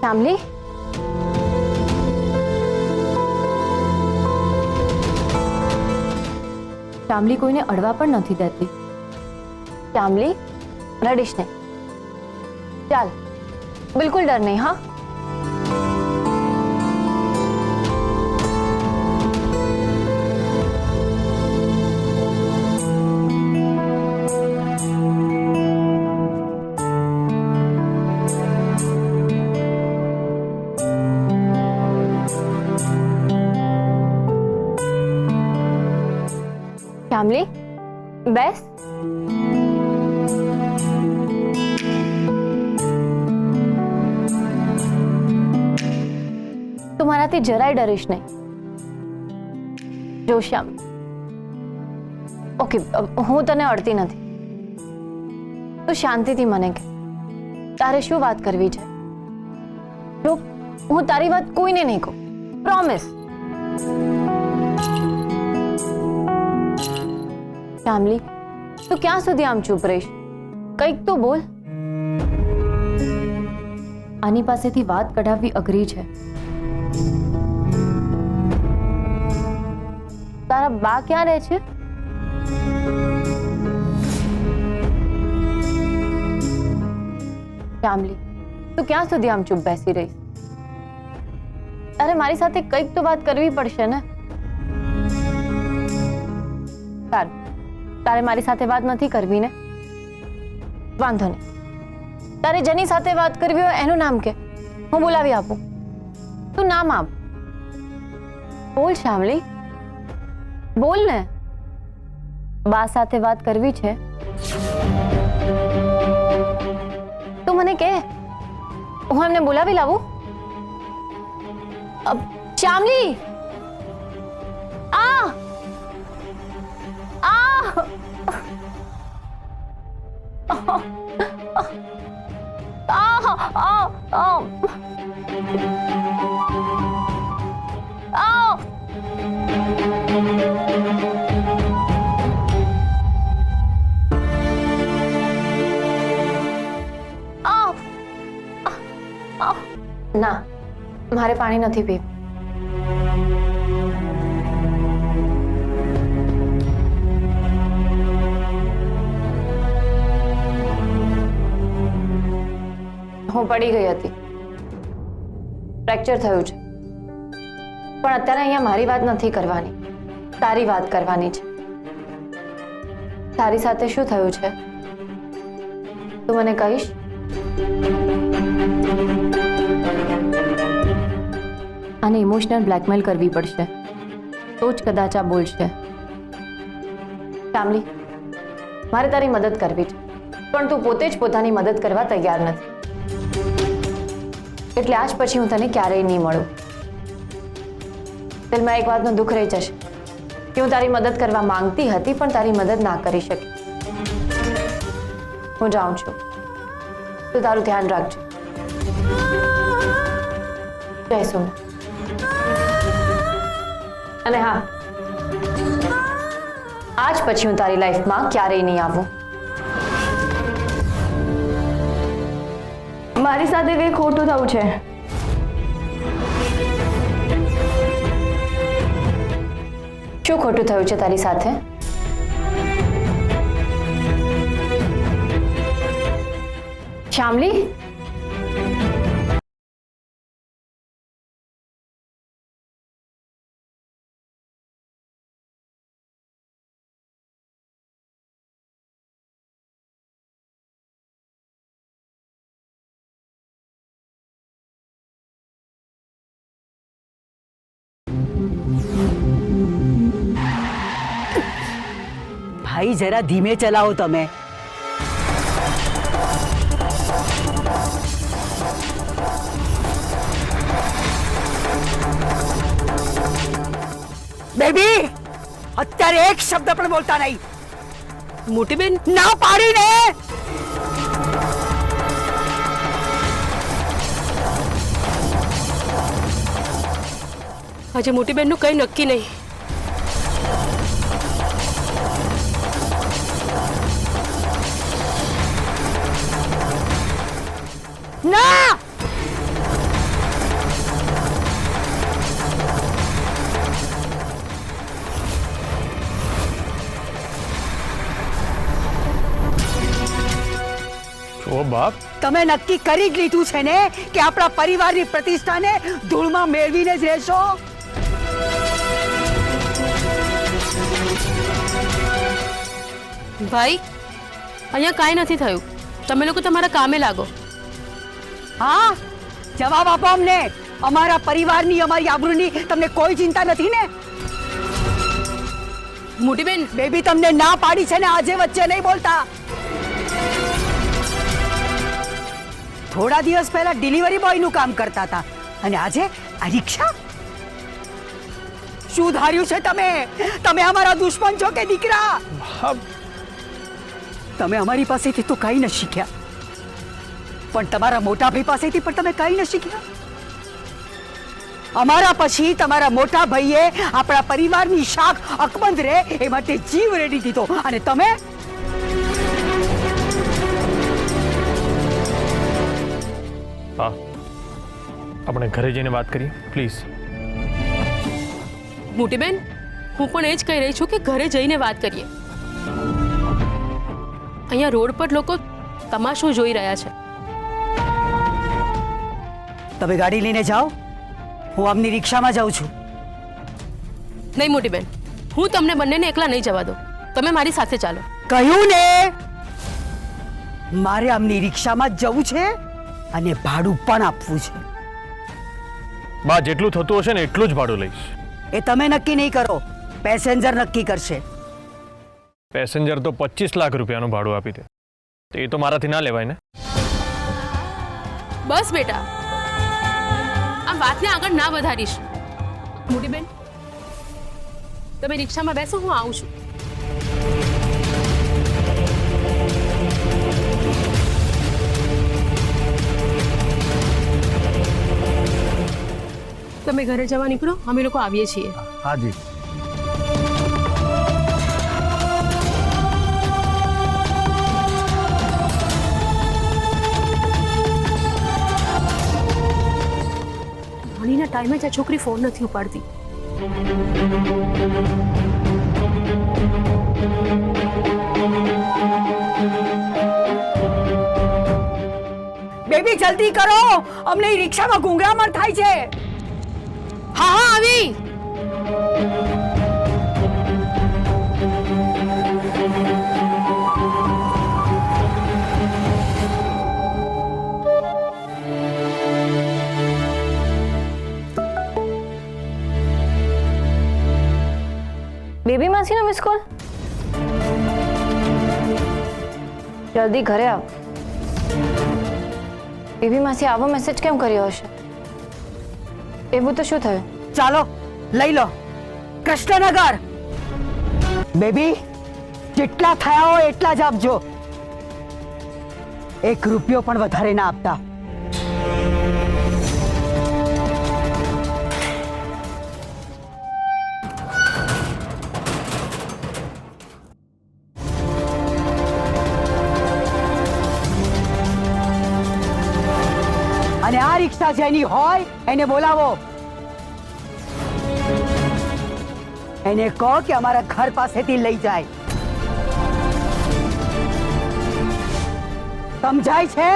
શામલી, શામલી કોઈને અડવા પણ નથી દેતી. શામલી, રડીશ નહીં. ચાલ, બિલકુલ ડર નહીં. હા, શામલી, બેસ. તું મારાથી જરાય ડરીશ નહીં. જો શ્યામ, ઓકે, હું તને અડતી નથી. તું શાંતિથી મને કે તારે શું વાત કરવી છે. જો હું તારી વાત કોઈને નહીં કહું, પ્રોમિસ. શામલી, તું ક્યાં સુધી આમ ચૂપ રહીશ? કંઈક તો બોલ. આની પાસેથી વાત કઢાવવી અઘરી છે. તારા બા ક્યાં રહે છે? શામલી, તું ક્યાં સુધી આમ ચૂપ બેસી રહીશ? તારે મારી સાથે કંઈક તો વાત કરવી પડશે ને. સારું, તારે મારી સાથે વાત નથી કરવી ને? વાંધો નહીં. તારે જેની સાથે વાત કરવી હોય એનું નામ કે, હું બોલાવી આપું. તું નામ આપ. બોલ શામલી, બોલ ને. બા સાથે વાત કરવી છે? તું મને કે, હું એમને બોલાવી લાવું. શામલી, આ ના, મારે પાણી નથી પીવું. હું પડી ગઈ હતી, ફ્રેક્ચર થયું છે. પણ અત્યારે અહીંયા મારી વાત નથી કરવાની, તારી વાત કરવાની છે. તારી સાથે શું થયું છે તું મને કહીશ? આને ઇમોશનલ બ્લેકમેલ કરવી પડશે તો જ કદાચ આ બોલશે. શામલી, મારે તારી મદદ કરવી છે, પણ તું પોતે જ પોતાની મદદ કરવા તૈયાર નથી. એટલે આજ પછી હું તને ક્યારેય નહીં મળું. દિલમાં એક વાતનું દુઃખ રહી જશે કે હું તારી મદદ કરવા માંગતી હતી પણ તારી મદદ ના કરી શકી. હું જાઉં છું, તું તારું ધ્યાન રાખજો. જય સોના. અને હા, આજ પછી હું તારી લાઈફમાં ક્યારેય નહીં આવું. મારી સાથે કંઈ ખોટું થયું છે. શું ખોટું થયું છે તારી સાથે? શામલી, भाई जरा धीमे चलाओ તમે. બેબી, અત્યારે એક શબ્દ પણ બોલતા નહીં. મોટી બેન, ના પાડીને. આજે મોટી બેનનું કંઈ નક્કી નહીં. ના, ઓ બાપ, તમે નક્કી કરી જ લીધું છે ને કે આપણા પરિવારની પ્રતિષ્ઠાને ધૂળમાં મેળવીને જ રહેશો. ભાઈ અહીંયા કાંઈ નથી થયું. તમે લોકો તમારા કામે લાગો. હા, જવાબ આપો અમને. અમારા પરિવારની, અમારી આબરૂની તમને કોઈ ચિંતા નથી ને? મોટી બેન, બેબી તમને ના પાડી છે ને આજે વચ્ચે નહીં બોલતા. થોડા દિવસ પહેલા ડિલિવરી બોયનું કામ કરતા હતા અને આજે આ રિક્ષા. શું ધાર્યું છે તમે? તમે અમારા દુશ્મન છો કે દીકરા? બાપ, તમે અમારી પાસેથી તો કંઈ ન શીખ્યા, પણ તમારા મોટા ભાઈ પાસેથી પણ તમે કંઈ ન શીખ્યા. અમારા પછી તમારા મોટા ભાઈએ આપણા પરિવારની શાખ અકબંધ રહે એ માટે જીવ રેડી દીધો અને તમે હા, આપણે ઘરે જઈને વાત કરીએ પ્લીઝ. મોટી બેન, હું પણ એ જ કહી રહી છું કે ઘરે જઈને વાત કરીએ. અહીંયા રોડ પર લોકો તમાશો જોઈ રહ્યા છે. તમે ગાડી લઈને જાઓ, હું આમની રિક્ષામાં જાઉં છું. નહીં મોટી બેન, હું તમને બંનેને એકલા નહીં જવા દઉં. તમે મારી સાથે ચાલો. કહ્યું ને, મારે આમની રિક્ષામાં જ જવું છે અને ભાડું પણ આપવું છે. બા, જેટલું થતું હશે ને એટલું જ ભાડું લઈશ. એ તમે નક્કી નહીં કરો, પેસેન્જર નક્કી કરશે. પેસેન્જર તો 25 લાખ રૂપિયાનું ભાડું આપી દે, તો એ તો મારાથી ના લેવાય ને. બસ બેટા, આ વાતને આગળ ના વધારીશ. મોટી બેન, તમે રિક્ષામાં બેસો, હું આવું છું. તમે ઘરે જવા નીકળો, અમે લોકો આવીએ છીએ. હાજી. ધણીના ટાઈમે જ આ છોકરી ફોન નથી ઉપાડતી. બેબી જલ્દી કરો, અમને ઈ રિક્ષામાં ગુંગરામણ થાય છે. હા હા, આવી. બેબી માસીનો મિસ કોલ. જલ્દી ઘરે આવ. બેબી માસી આવો મેસેજ કેમ કર્યો હશે? એવું તો શું થયું? ચાલો લઈ લો કૃષ્ણનગર. બેબી જેટલા થયા હોય એટલા જ આપજો, 1 રૂપિયો પણ વધારે ના આપતા. અને આ રિક્ષા જેની હોય એને બોલાવો. એને કહો કે અમારા ઘર પાસેથી લઈ જાય. સમજાય છે?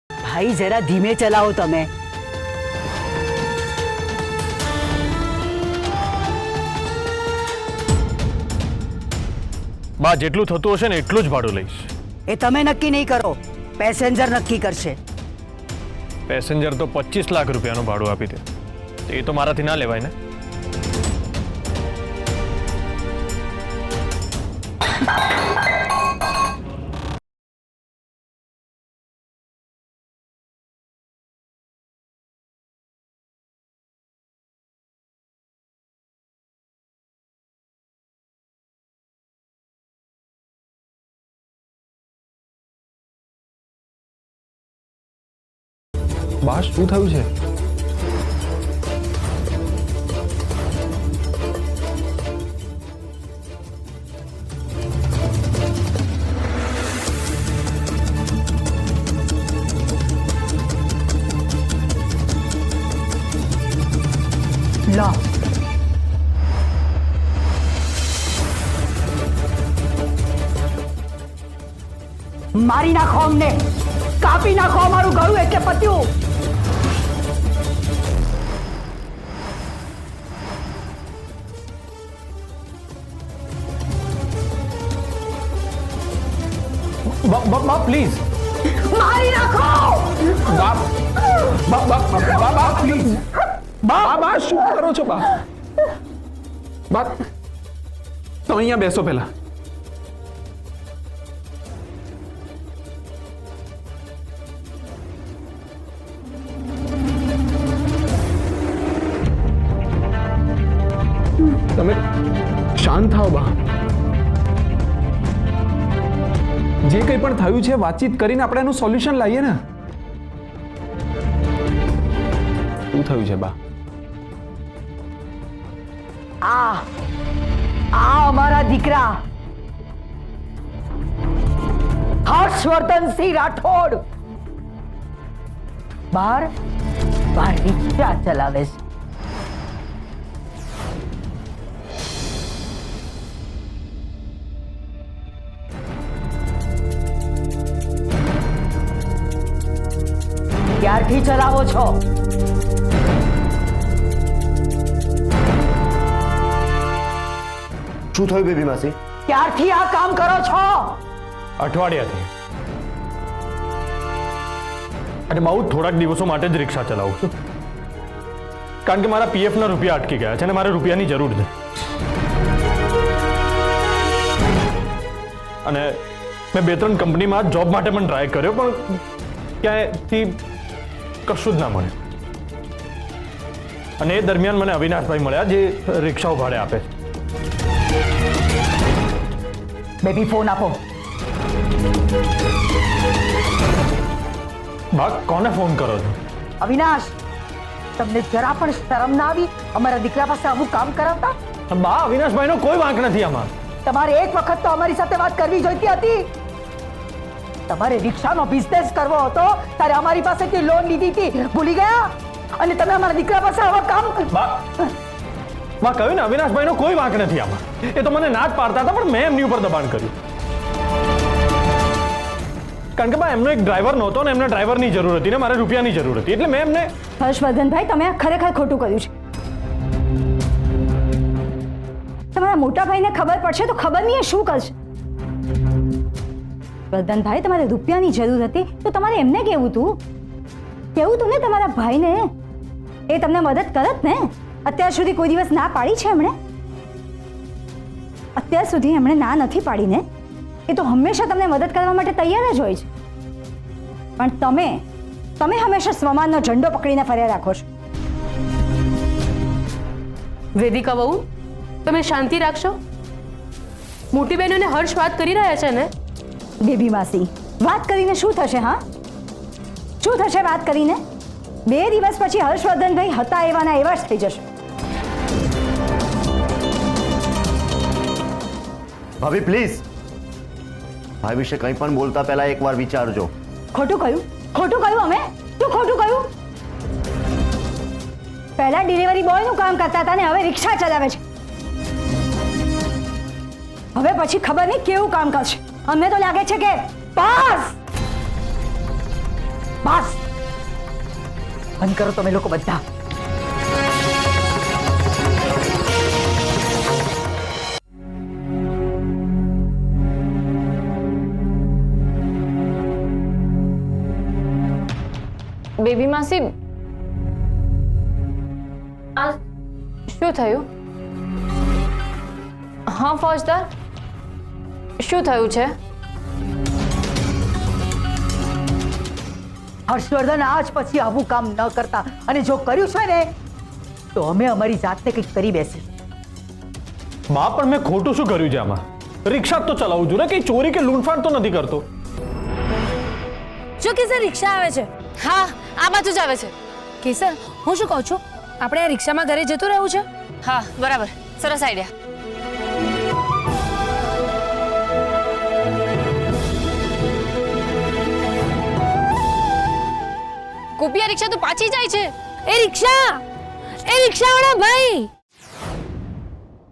ભાઈ જરા ધીમે ચલાવો તમે. બા, જેટલું થતું હશે ને એટલું જ ભાડું લઈશ. એ તમે નક્કી નહીં કરો, પેસેન્જર નક્કી કરશે. પેસેન્જર તો 25 લાખ રૂપિયાનું ભાડું આપી દે, તો એ તો મારાથી ના લેવાય ને. બા શું થયું છે? લો મારી નાખો અમને, કાપી નાખો અમારું ગળું એટલે પત્યું. બા પ્લીઝ મારી નાખો. બા પ્લીઝ બા શું કરો છો? બા તો અહીંયા બેસો પહેલા. તમે શાંત થાઓ બા. જે કંઈ પણ થયું છે વાતચીત કરીને આપણે એનું સોલ્યુશન લાવીએ ને. શું થયું છે બા? આ અમારા દીકરા હર્ષવર્ધનસિંહ રાઠોડ બહાર રિક્ષા ચલાવે છે. ક્યારથી ચલાવો છો? શું થયું બેબી માસી? ક્યારથી આ કામ કરો છો? અઠવાડિયાથી. અને બહુ થોડાક દિવસો માટે જ રિક્ષા ચલાવું છું, કારણ કે મારા પીએફ ના રૂપિયા અટકી ગયા છે અને મારે રૂપિયાની જરૂર છે. અને મેં 2-3 કંપનીમાં જોબ માટે પણ ટ્રાય કર્યો, પણ ક્યાંયથી કશું જ ના મળે. અને એ દરમિયાન મને અવિનાશભાઈ મળ્યા, જે રિક્ષાઓ ભાડે આપે છે. બેબી ફોન આપો. બા કોને ફોન કરો છો? અવિનાશ, તમને જરા પણ શરમ ના આવી અમારા દીકરા પાસે આવું કામ કરાવતા? બા અવિનાશભાઈનો કોઈ વાંક નથી આમાં. તમારે એક વખત તો અમારી સાથે વાત કરવી જોઈતી હતી. તમારે રિક્ષાનો બિઝનેસ કરવો હતો ત્યારે અમારી પાસેથી લોન લીધી હતી, ભૂલી ગયા? અને તમે અમારા દીકરા પાસે આવા કામ. બા કહ્યું ને, અવિનાશભાઈનો કોઈ વાંક નથી આમાં. એ તો મને ના જ પાડતા હતા, પણ મેં એમની ઉપર દબાણ કર્યું. કારણ કે બા એમનો એક ડ્રાઈવર નહોતો ને એમને ડ્રાઈવરની જરૂર હતી ને મારે રૂપિયાની જરૂર હતી, એટલે મેં એમને. હર્ષવર્ધનભાઈ, તમે આ ખરેખર ખોટું કર્યું છે. તમારા મોટા ભાઈને ખબર પડશે તો ખબર નહીં એ શું કરશે. વર્ધનભાઈ, તમારે રૂપિયાની જરૂર હતી તો તમારે એમને કેવું તું ને તમારા ભાઈને? એ તમને મદદ કરત ને. અત્યાર સુધી કોઈ દિવસ ના પાડી છે એમણે? અત્યાર સુધી એમણે ના નથી પાડી ને. એ તો હંમેશા તમને મદદ કરવા માટે તૈયાર જ હોય છે. પણ તમે હંમેશા સ્વમાનનો ઝંડો પકડીને ફર્યા રાખો છો. વેદિકા બહુ, તમે શાંતિ રાખશો? મોટી બહેનોને હર્ષ વાત કરી રહ્યા છે ને? બેબી માસી, વાત કરીને શું થશે? હા, શું થશે વાત કરીને? 2 દિવસ પછી હર્ષવર્ધનભાઈ હતા એવાના એવા જ થઈ જશે. ભાભી પ્લીઝ, ભાઈ વિશે કંઈ પણ બોલતા પહેલા એકવાર વિચારજો. ખોટું કહ્યું? ખોટું કહ્યું અમે? શું ખોટું કહ્યું? પહેલા ડિલિવરી બોયનું કામ કરતા હતા ને હવે રિક્ષા ચલાવે છે. હવે પછી ખબર નહીં કેવું કામ કરશે. અમને તો લાગે છે કે બસ બંધ કરો તમે લોકો બધા. બેબી માસી, આ શું થયું? હા ફોજદાર, શું થયું છે? હર્ષવર્ધન આજ પછી આવું કામ ન કરતા, અને જો કર્યું છે ને તો અમે અમારી જાતને કંઈક કરી બેસી. બા પણ મેં ખોટું શું કર્યું છે આમાં? રિક્ષા તો ચલાવું છું ને, કઈ ચોરી કે લૂંટફાટ તો નથી કરતો. જો કિસે રિક્ષા આવે છે હા આ બાજુ જ આવે છે. કેસર, હું શું કહું છું, આપણે આ રિક્ષામાં ઘરે જતું રહેવું છે? હા બરાબર, સરસ આઈડિયા. ગોપી, આ રિક્ષા તો પાછી જાય છે. એ રિક્ષાવાળા ભાઈ,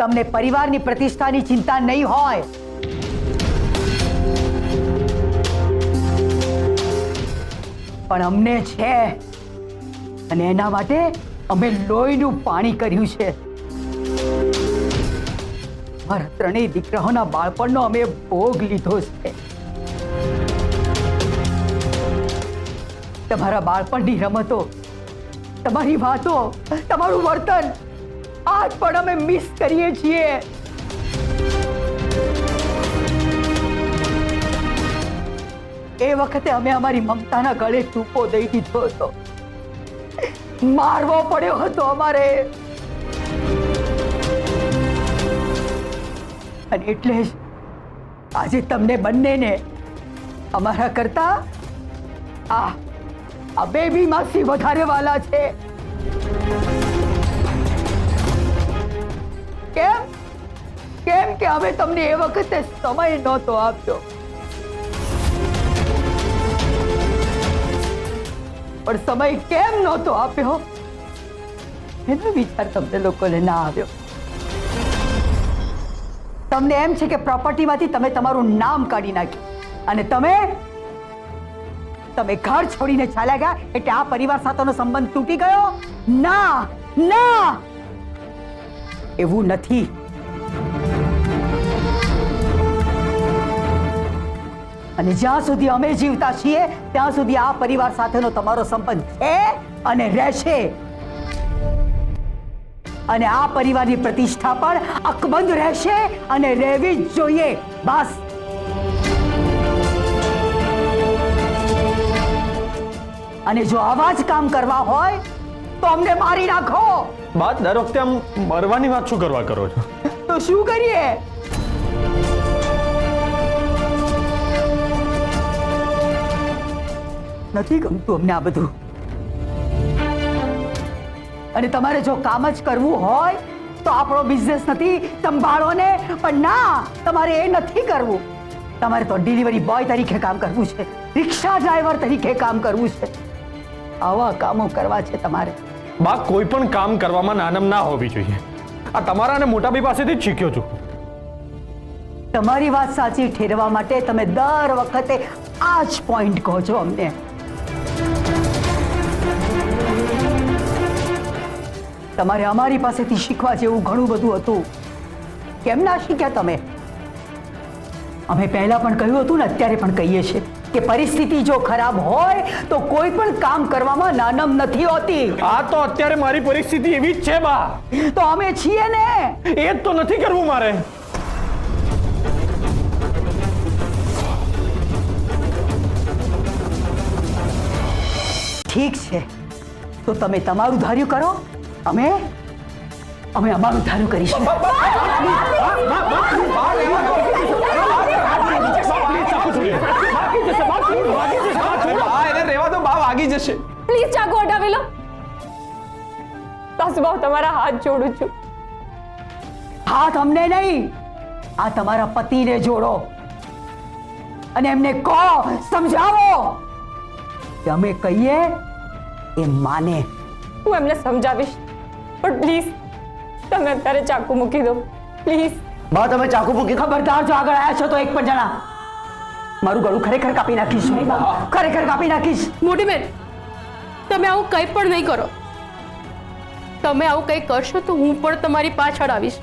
તમને પરિવારની પ્રતિષ્ઠાની ચિંતા નહીં હોય. પણ અમને છે, અને એના માટે અમે લોહીનું પાણી કર્યું છે. મારા ત્રણેય દીકરાઓના બાળપણનો અમે ભોગ લીધો છે. તમારા બાળપણની રમતો, તમારી વાતો, તમારું વર્તન આજ પણ અમે મિસ કરીએ છીએ. એ વખતે અમે અમારી મમતાના ગળે ટૂંપો દઈ દીધો હતો. મારવો પડ્યો હતો અમારે. અને એટલે જ આજે તમને બંનેને અમારા કરતા આ બેબી માસી વધારે વાલા છે. કેમ? કેમ કે અમે તમને એ વખતે સમય નહોતો આપ્યો. પણ સમય કેમ નહોતો આપ્યો એનો વિચાર તમને લોકોને ના આવ્યો. તમને એમ છે કે પ્રોપર્ટીમાંથી તમે તમારું નામ કાઢી નાખ્યું અને તમે ઘર છોડીને ચાલ્યા ગયા એટલે આ પરિવાર સાથેનો સંબંધ તૂટી ગયો? ના ના, એવું નથી. અને જ્યાં સુધી અમે જીવતા છીએ ત્યાં સુધી આ પરિવાર સાથેનો તમારો સંબંધ છે અને રહેશે. અને આ પરિવારની પ્રતિષ્ઠા પણ અકબંધ રહેશે અને રહેવી જ જોઈએ. બસ. અને જો આવા જ કામ કરવા હોય તો અમને મારી નાખો. બાત દર વખતે આમ મરવાની વાત શું કરવા કરો છો? તો શું કરીએ? નથી ગમતું અમને આ બધું. અને તમારે જો કામ જ કરવું હોય તો આપણો બિઝનેસ નથી, સંભાળો ને. પણ ના, તમારે એ નથી કરવું. તમારે તો ડિલિવરી બોય તરીકે કામ કરવું છે, રિક્ષા ડ્રાઈવર તરીકે કામ કરવું છે. આવા કામો કરવા છે તમારે. બા, કોઈ પણ કામ કરવામાં નાનમ ના હોવી જોઈએ. આ તમારા અને મોટાભાઈ પાસેથી જ શીખ્યો છું. તમારી વાત સાચી ઠેરવા માટે તમે દર વખતે આ જ પોઈન્ટ કહો છો અમને. તમારે અમારી પાસેથી શીખવા જેવું ઘણું બધું હતું. કેમ ના શીખ્યા તમે? અમે પહેલા પણ કહ્યું હતું ને, અત્યારે પણ કહીએ છીએ કે પરિસ્થિતિ જો ખરાબ હોય તો કોઈ પણ કામ કરવામાં નાનમ નથી હોતી. આ તો અત્યારે મારી પરિસ્થિતિ એવી જ છે બા. તો અમે છીએ ને. એ જ તો નથી કરવું મારે. ઠીક છે, તો તમે તમારું ધાર્યું કરો, અમે અમારું ધાર્યું કરીશું. પ્લીઝ ચાકુ હટાવી લો. સાસુબાઉ, તમારા હાથ જોડું છું. હાથ અમને નહીં, આ તમારા પતિને જોડો અને એમને કહો, સમજાવો કે અમે કહીએ એ માને. હું એમને સમજાવીશ, પણ પ્લીઝ તમે અત્યારે ચાકુ મૂકી દો, પ્લીઝ. બા, તમે ચાકુ મૂકી. ખબરદાર, જો આગળ આવ્યા છો તો એક પણ જણા મારું ગળું ખરેખર કાપી નાખીશ. ખરેખર કાપી નાખીશ. મોટી બેન, તમે આવું કંઈ પણ નહીં કરો. તમે આવું કંઈ કરશો તો હું પણ તમારી પાછળ આવીશ.